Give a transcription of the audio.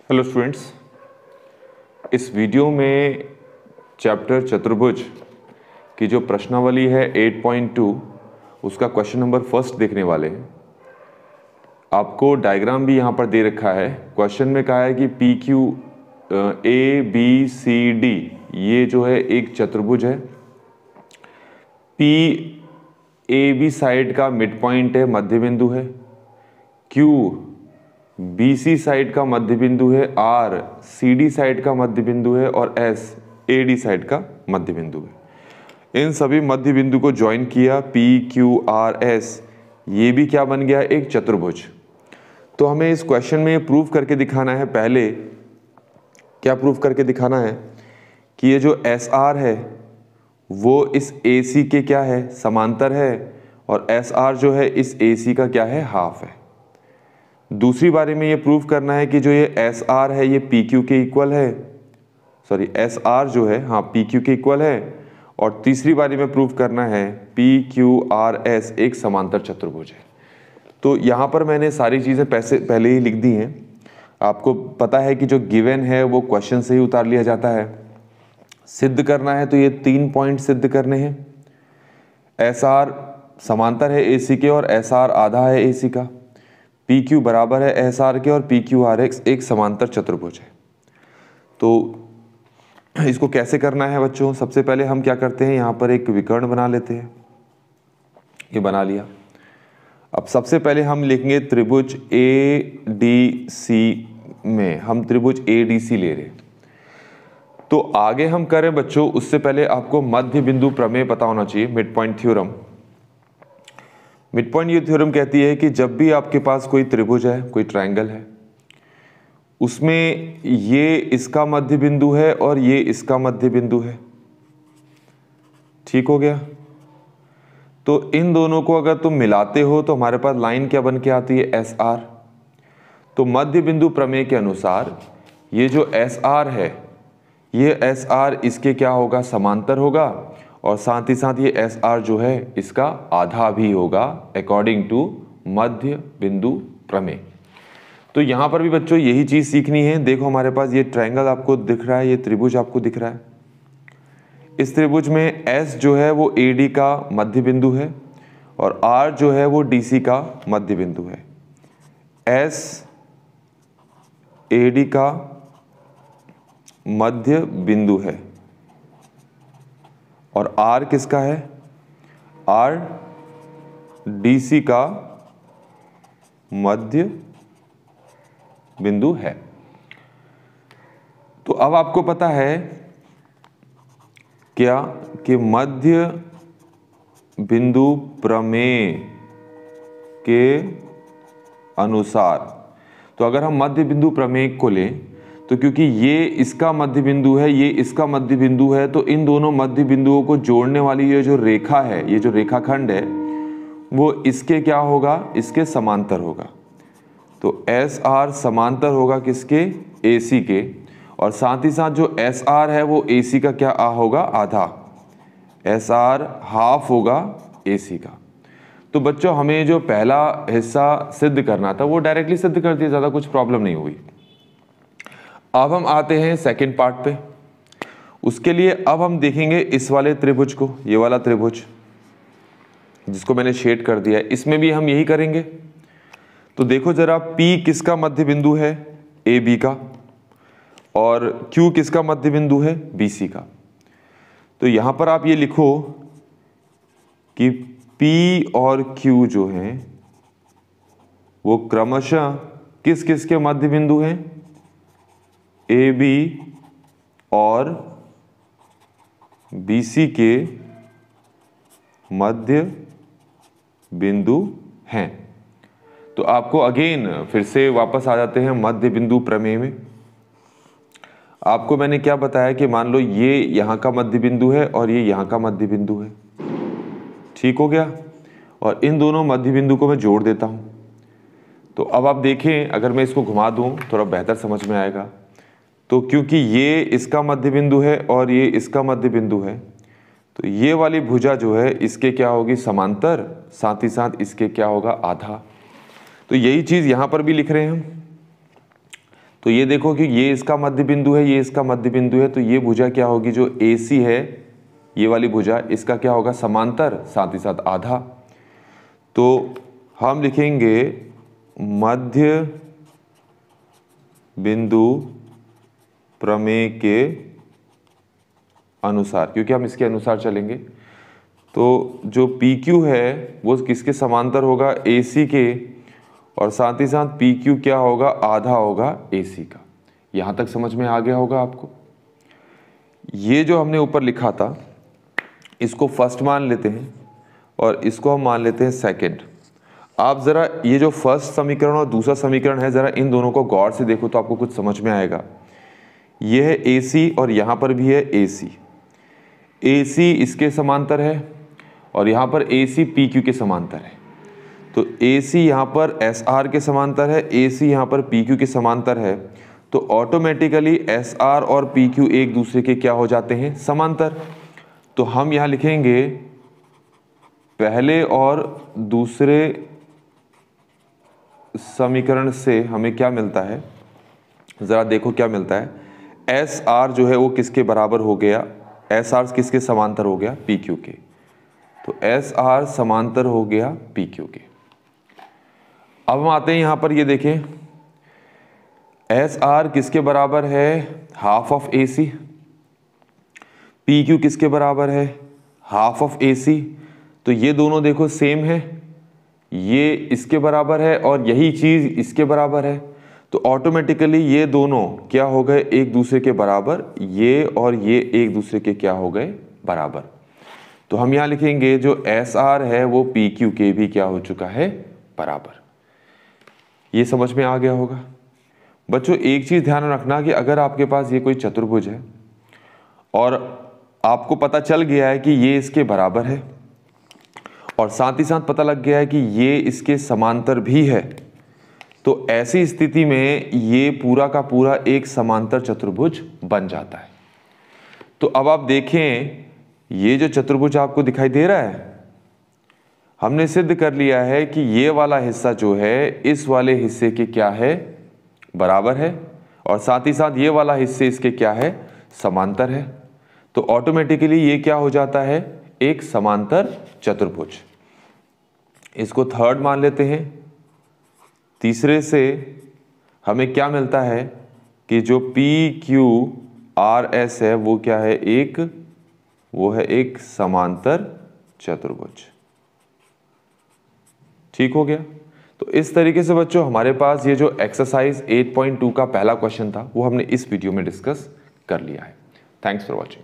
Hello students, इस video में chapter चतुर्भुज की जो प्रश्नावली है 8.2 उसका क्वेश्चन नंबर फर्स्ट देखने वाले हैं। आपको डायग्राम भी यहाँ पर दे रखा है। क्वेश्चन में कहा है कि P Q A B C D ये जो है एक चतुर्भुज है। पी ए बी साइड का मिड पॉइंट है, मध्य बिंदु है। क्यू बी सी साइड का मध्य बिंदु है, आर सी डी साइड का मध्य बिंदु है और एस ए डी साइड का मध्य बिंदु है। इन सभी मध्य बिंदु को ज्वाइन किया, पी क्यू आर एस, ये भी क्या बन गया, एक चतुर्भुज। तो हमें इस क्वेश्चन में प्रूव करके दिखाना है। पहले क्या प्रूव करके दिखाना है कि ये जो एस आर है वो इस ए सी के क्या है, समांतर है, और एस आर जो है इस ए सी का क्या है, हाफ है। दूसरी बारे में ये प्रूव करना है कि जो ये एस आर है ये पी क्यू के इक्वल है, सॉरी एस आर जो है हाँ पी क्यू के इक्वल है। और तीसरी बारे में प्रूव करना है पी क्यू आर एस एक समांतर चतुर्भुज है। तो यहाँ पर मैंने सारी चीज़ें पहले ही लिख दी हैं। आपको पता है कि जो गिवन है वो क्वेश्चन से ही उतार लिया जाता है। सिद्ध करना है तो ये 3 पॉइंट सिद्ध करने हैं। एस आर समांतर है ए सी के और एस आर आधा है ए सी का। पी क्यू बराबर है एस आर के और पी क्यू आर एक्स एक समांतर चतुर्भुज है। तो इसको कैसे करना है बच्चों, सबसे पहले हम क्या करते हैं, यहाँ पर एक विकर्ण बना लेते हैं। ये बना लिया। अब सबसे पहले हम लिखेंगे त्रिभुज ए डी सी में हम त्रिभुज ए डी सी ले रहे हैं। तो आगे हम करें बच्चों उससे पहले आपको मध्य बिंदु प्रमेय पता होना चाहिए, mid point theorem. Mid point ये थ्योरम कहती है कि जब भी आपके पास कोई त्रिभुज है, कोई ट्रायंगल है, उसमें ये इसका मध्य बिंदु है और ये इसका मध्य बिंदु है, ठीक हो गया। तो इन दोनों को अगर तुम मिलाते हो तो हमारे पास लाइन क्या बन के आती है, एस आर। तो मध्य बिंदु प्रमेय के अनुसार ये जो एस आर है ये एस आर इसके क्या होगा, समांतर होगा, और साथ ही साथ ये एस आर जो है इसका आधा भी होगा अकॉर्डिंग टू मध्य बिंदु प्रमेय। तो यहां पर भी बच्चों यही चीज सीखनी है। देखो हमारे पास ये ट्रायंगल आपको दिख रहा है, ये त्रिभुज आपको दिख रहा है। इस त्रिभुज में एस जो है वो ए डी का मध्य बिंदु है और आर जो है वो डी सी का मध्य बिंदु है। एस ए डी का मध्य बिंदु है और आर किसका है, आर डी सी का मध्य बिंदु है। तो अब आपको पता है क्या कि मध्य बिंदु प्रमेय के अनुसार, तो अगर हम मध्य बिंदु प्रमेय को लें तो क्योंकि ये इसका मध्य बिंदु है, ये इसका मध्य बिंदु है, तो इन दोनों मध्य बिंदुओं को जोड़ने वाली ये जो रेखा है, ये जो रेखाखंड है वो इसके क्या होगा, इसके समांतर होगा। तो एस आर समांतर होगा किसके, ए सी के, और साथ ही साथ जो एस आर है वो ए सी का क्या होगा, आधा। एस आर हाफ होगा ए सी का। तो बच्चों हमें जो पहला हिस्सा सिद्ध करना था वो डायरेक्टली सिद्ध कर दिया, ज़्यादा कुछ प्रॉब्लम नहीं हुई। अब हम आते हैं सेकंड पार्ट पे। उसके लिए अब हम देखेंगे इस वाले त्रिभुज को, ये वाला त्रिभुज जिसको मैंने शेड कर दिया है, इसमें भी हम यही करेंगे। तो देखो जरा, P किसका मध्य बिंदु है, ए बी का, और Q किसका मध्य बिंदु है, बी सी का। तो यहां पर आप ये लिखो कि P और Q जो हैं वो क्रमशः किस किस के मध्य बिंदु हैं, ए बी और बी सी के मध्य बिंदु हैं। तो आपको अगेन फिर से वापस आ जाते हैं मध्य बिंदु प्रमेय में। आपको मैंने क्या बताया कि मान लो ये यहां का मध्य बिंदु है और ये यहां का मध्य बिंदु है, ठीक हो गया। और इन दोनों मध्य बिंदु को मैं जोड़ देता हूं। तो अब आप देखें, अगर मैं इसको घुमा दूं थोड़ा बेहतर समझ में आएगा। तो क्योंकि ये इसका मध्य बिंदु है और ये इसका मध्य बिंदु है, तो ये वाली भुजा जो है इसके क्या होगी, समांतर, साथ ही साथ इसके क्या होगा, आधा। तो यही चीज यहां पर भी लिख रहे हैं हम। तो ये देखो कि ये इसका मध्य बिंदु है, ये इसका मध्य बिंदु है, तो ये भुजा क्या होगी, जो AC है ये वाली भुजा, इसका क्या होगा, समांतर, साथ ही साथ आधा। तो हम लिखेंगे मध्य बिंदु प्रमेय के अनुसार, क्योंकि हम इसके अनुसार चलेंगे। तो जो PQ है वो किसके समांतर होगा, AC के, और साथ ही साथ PQ क्या होगा, आधा होगा AC का। यहां तक समझ में आ गया होगा आपको। ये जो हमने ऊपर लिखा था इसको फर्स्ट मान लेते हैं और इसको हम मान लेते हैं सेकंड। आप ज़रा ये जो फर्स्ट समीकरण और दूसरा समीकरण है, ज़रा इन दोनों को गौर से देखो तो आपको कुछ समझ में आएगा। ये है AC और यहाँ पर भी है AC। AC इसके समांतर है और यहाँ पर AC PQ के समांतर है। तो AC यहाँ पर SR के समांतर है, AC यहाँ पर PQ के समांतर है। तो ऑटोमेटिकली SR और PQ एक दूसरे के क्या हो जाते हैं, समांतर। तो हम यहाँ लिखेंगे पहले और दूसरे समीकरण से हमें क्या मिलता है, ज़रा देखो क्या मिलता है। SR जो है वो किसके बराबर हो गया, SR किसके समांतर हो गया, PQ के। तो SR समांतर हो गया PQ के। अब हम आते हैं यहाँ पर, ये देखें SR किसके बराबर है, हाफ ऑफ AC। PQ किसके बराबर है, हाफ ऑफ AC। तो ये दोनों देखो सेम है, ये इसके बराबर है और यही चीज इसके बराबर है। तो ऑटोमेटिकली ये दोनों क्या हो गए, एक दूसरे के बराबर। ये और ये एक दूसरे के क्या हो गए, बराबर। तो हम यहां लिखेंगे जो SR है वो PQ के भी क्या हो चुका है, बराबर। ये समझ में आ गया होगा। बच्चों एक चीज ध्यान रखना कि अगर आपके पास ये कोई चतुर्भुज है और आपको पता चल गया है कि ये इसके बराबर है और साथ ही साथ पता लग गया है कि ये इसके समांतर भी है, तो ऐसी स्थिति में ये पूरा का पूरा एक समांतर चतुर्भुज बन जाता है। तो अब आप देखें ये जो चतुर्भुज आपको दिखाई दे रहा है, हमने सिद्ध कर लिया है कि ये वाला हिस्सा जो है इस वाले हिस्से के क्या है, बराबर है, और साथ ही साथ ये वाला हिस्से इसके क्या है, समांतर है। तो ऑटोमेटिकली ये क्या हो जाता है, एक समांतर चतुर्भुज। इसको थर्ड मान लेते हैं। तीसरे से हमें क्या मिलता है कि जो PQRS है वो क्या है, वो है एक समांतर चतुर्भुज। ठीक हो गया। तो इस तरीके से बच्चों हमारे पास ये जो एक्सरसाइज 8.2 का पहला क्वेश्चन था वो हमने इस वीडियो में डिस्कस कर लिया है। Thanks for watching.